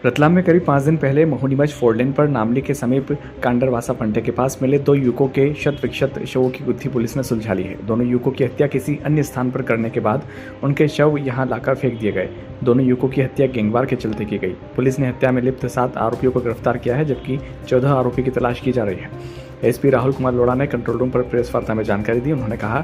रतलाम में करीब 5 दिन पहले महोनीमच फोरलेन पर नामली के समीप कांडरवासा फंटे के पास मिले 2 युवकों के शत विक्षत शवों की गुत्थी पुलिस ने सुलझा ली है। दोनों युवकों की हत्या किसी अन्य स्थान पर करने के बाद उनके शव यहां लाकर फेंक दिए गए। दोनों युवकों की हत्या गैंगवार के चलते की गई। पुलिस ने हत्या में लिप्त 7 आरोपियों को गिरफ्तार किया है, जबकि 14 आरोपी की तलाश की जा रही है। एसपी राहुल कुमार लोढ़ा ने कंट्रोल रूम पर प्रेस वार्ता में जानकारी दी। उन्होंने कहा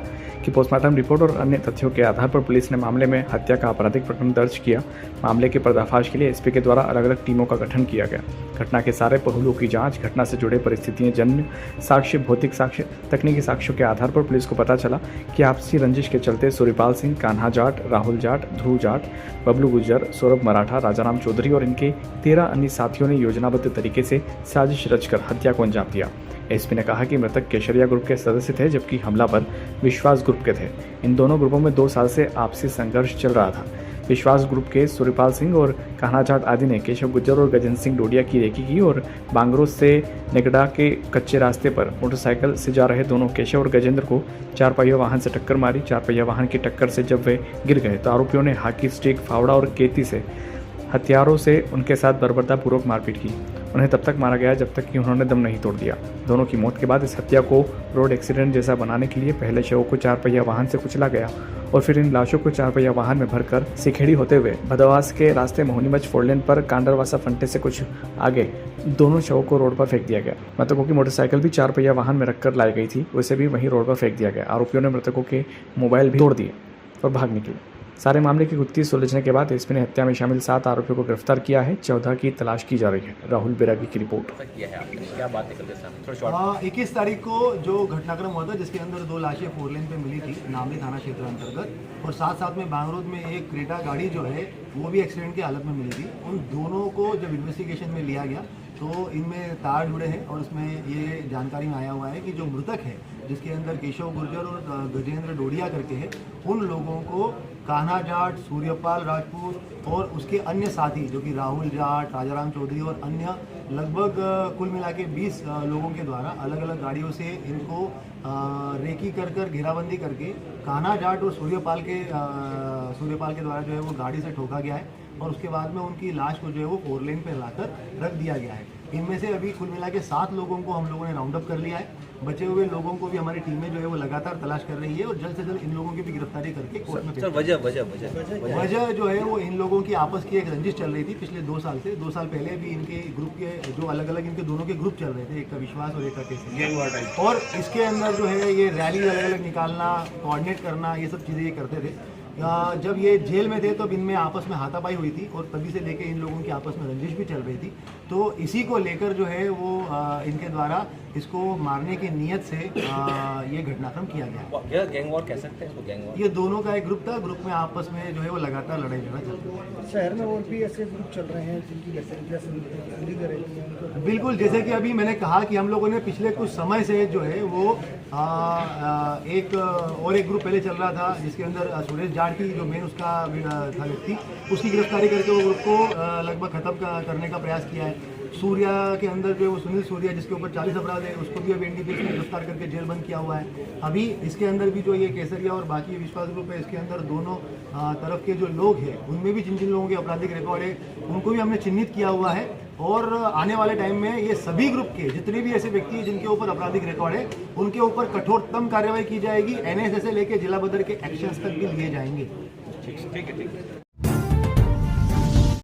कि पोस्टमार्टम रिपोर्ट और अन्य तथ्यों के आधार पर पुलिस ने मामले में हत्या का आपराधिक प्रकरण दर्ज किया। मामले के पर्दाफाश के लिए एसपी के द्वारा अलग अलग टीमों का गठन किया गया। घटना के सारे पहलुओं की जांच, घटना से जुड़े परिस्थितियां, जन्य साक्ष्य, भौतिक साक्ष्य, तकनीकी साक्ष्यों के आधार पर पुलिस को पता चला कि आपसी रंजिश के चलते सूर्यपाल सिंह, कान्हा जाट, राहुल जाट, ध्रुव जाट, बबलू गुज्जर, सौरभ मराठा, राजाराम चौधरी और इनके 13 अन्य साथियों ने योजनाबद्ध तरीके से साजिश रचकर हत्या को अंजाम दिया। एसपी ने कहा कि मृतक केशरिया ग्रुप के सदस्य थे, जबकि हमलावर विश्वास ग्रुप के थे। इन दोनों ग्रुपों में 2 साल से आपसी संघर्ष चल रहा था। विश्वास ग्रुप के सूर्यपाल सिंह और कान्हा जाट आदि ने केशव गुज्जर और गजेंद्र सिंह डोडिया की रेकी की और बांगरोज से नेगड़ा के कच्चे रास्ते पर मोटरसाइकिल से जा रहे दोनों केशव और गजेंद्र को 4 पहिया वाहन से टक्कर मारी। 4 पहिया वाहन की टक्कर से जब वे गिर गए तो आरोपियों ने हाकी स्टिक, फावड़ा और केती से हथियारों से उनके साथ बर्बरतापूर्वक मारपीट की। उन्हें तब तक मारा गया जब तक कि उन्होंने दम नहीं तोड़ दिया। दोनों की मौत के बाद इस हत्या को रोड एक्सीडेंट जैसा बनाने के लिए पहले शवों को 4 पहिया वाहन से कुचला गया और फिर इन लाशों को 4 पहिया वाहन में भरकर सिखेड़ी होते हुए भदवास के रास्ते महोनीमच फोरलेन पर कांडरवासा फंटे से कुछ आगे दोनों शवों को रोड पर फेंक दिया गया। मृतकों की मोटरसाइकिल भी 4 पहिया वाहन में रखकर लाई गई थी, उसे भी वहीं रोड पर फेंक दिया गया। आरोपियों ने मृतकों के मोबाइल भी तोड़ दिए और भाग निकले। सारे मामले की गुत्थी सुलझने के बाद एसपी ने हत्या में शामिल 7 आरोपियों को गिरफ्तार किया है। 14 की तलाश की जा रही है। राहुल बेरागी की रिपोर्ट। क्या बात निकलते सामने? 21 तारीख को जो घटनाक्रम हुआ था, जिसके अंदर 2 लाशें फोरलेन पे मिली थी नामली थाना क्षेत्र अंतर्गत, और साथ में बांगरोद में एक क्रेटा गाड़ी जो है वो भी एक्सीडेंट की हालत में मिली थी। उन दोनों को जब इन्वेस्टिगेशन में लिया गया तो इनमें तार जुड़े हैं और उसमें ये जानकारी में आया हुआ है कि जो मृतक है, जिसके अंदर केशव गुर्जर और गजेंद्र डोडिया करके है, उन लोगों को कान्हा जाट, सूर्यपाल राजपूत और उसके अन्य साथी जो कि राहुल जाट, राजाराम चौधरी और अन्य लगभग कुल मिला के 20 लोगों के द्वारा अलग अलग गाड़ियों से इनको रेकी कर घेराबंदी करके कान्हा जाट और सूर्यपाल के द्वारा जो है वो गाड़ी से ठोका गया है और उसके बाद में उनकी लाश को जो है वो फोरलेन पे लाकर रख दिया गया है। इनमें से अभी कुल मिला के 7 लोगों को हम लोगों ने राउंड अप कर लिया है। बचे हुए लोगों को भी हमारी टीमें जो है वो लगातार तलाश कर रही है और जल्द से जल्द इन लोगों की भी गिरफ्तारी करके कोर्ट में वजह जो है वो इन लोगों की आपस की एक रंजिश चल रही थी पिछले 2 साल से। 2 साल पहले भी इनके ग्रुप के जो अलग अलग इनके दोनों के ग्रुप चल रहे थे, एक का विश्वास और एक का केसरिया, और इसके अंदर जो है ये रैली अलग अलग निकालना, कोऑर्डिनेट करना, ये सब चीज़ें ये करते थे। जब ये जेल में थे तब इनमें आपस में हाथापाई हुई थी और तभी से लेके इन लोगों की आपस में रंजिश भी चल रही थी। तो इसी को लेकर जो है वो इनके द्वारा इसको मारने की नीयत से ये घटनाक्रम किया गया। गैंग वॉर कह सकते हैं इसको? गैंग वॉर ये दोनों का एक ग्रुप था। ग्रुप में आपस में जो है वो लगातार लड़ाई झगड़ा चल रहा है। शहर में और भी ऐसे ग्रुप चल रहे हैं जिनकी बिल्कुल, जैसे कि अभी मैंने कहा कि हम लोगों ने पिछले कुछ समय से जो है वो एक ग्रुप पहले चल रहा था जिसके अंदर सुरेश जाट की जो मेन उसका था व्यक्ति, उसकी गिरफ्तारी करके वो ग्रुप को लगभग खत्म करने का प्रयास किया है। सूर्या के अंदर जो है वो सुनील सूर्या, जिसके ऊपर 40 अपराध है, उसको भी अभी एनडीपीएस ने गिरफ्तार करके जेल बंद किया हुआ है। अभी इसके अंदर भी जो ये केसरिया और बाकी विश्वास ग्रुप है, इसके अंदर दोनों तरफ के जो लोग हैं उनमें भी जिन जिन लोगों के आपराधिक रिकॉर्ड है उनको भी हमने चिन्हित किया हुआ है और आने वाले टाइम में ये सभी ग्रुप के जितने भी ऐसे व्यक्ति हैं जिनके ऊपर आपराधिक रिकॉर्ड है उनके ऊपर कठोरतम कार्रवाई की जाएगी। एनएसए से लेकर जिला बदर के एक्शंस तक भी लिए जाएंगे। ठीक है।